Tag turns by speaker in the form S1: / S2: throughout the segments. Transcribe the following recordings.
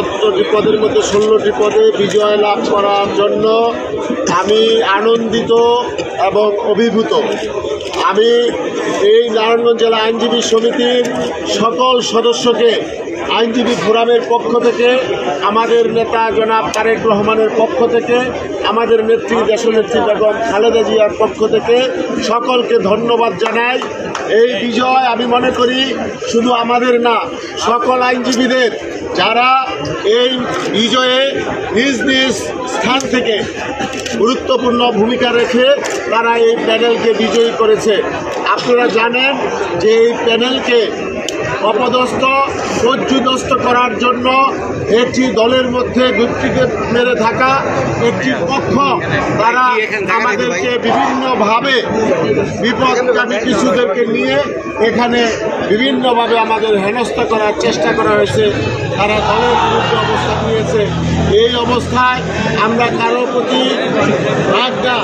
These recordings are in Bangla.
S1: 17টি পদের মধ্যে 16টি পদে বিজয় লাভ করার জন্য আমি আনন্দিত এবং অভিভূত। আমি এই নারায়ণগঞ্জ জেলা আইনজীবী সমিতির সকল সদস্যকে আইনজীবী ফোরামের পক্ষ থেকে, আমাদের নেতা জনাব তারেক রহমানের পক্ষ থেকে, আমাদের নেত্রী দেশনেত্রী বেগম খালেদা জিয়ার পক্ষ থেকে সকলকে ধন্যবাদ জানাই। এই বিজয় আমি মনে করি শুধু আমাদের না, সকল আইনজীবীদের, যারা এই বিজয়ে নিজ নিজ স্থান থেকে গুরুত্বপূর্ণ ভূমিকা রেখে তারা এই প্যানেলকে বিজয়ী করেছে। আপনারা জানেন যে এই প্যানেলকে অপদস্থ পর্যুদস্ত করার জন্য একটি দলের মধ্যে যুক্তিকে মেরে থাকা একটি পক্ষ, তারা আমাদেরকে বিভিন্নভাবে বিপদগামী কিছুদেরকে নিয়ে এখানে বিভিন্নভাবে আমাদের হেনস্থা করার চেষ্টা করা হয়েছে। তারা দলের বিরুদ্ধে অবস্থান নিয়েছে। এই অবস্থায় আমরা কারো প্রতি রাগ না,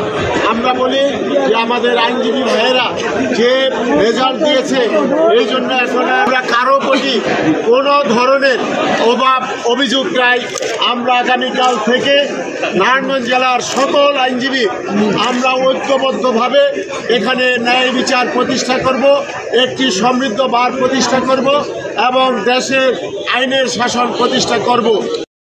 S1: আমরা বলি যে আমাদের আইনজীবী ভাইয়েরা যে রেজাল্ট দিয়েছে, এই জন্য এখন আমরা কারো প্রতি কোনো ধরনের অভিযোগ নাই। আমরা আগামীকাল থেকে নারায়ণগঞ্জ জেলার সকল আইনজীবী আমরা ঐক্যবদ্ধভাবে এখানে ন্যায় বিচার প্রতিষ্ঠা করব, একটি সমৃদ্ধ বার প্রতিষ্ঠা করব এবং দেশের আইনের শাসন প্রতিষ্ঠা করব।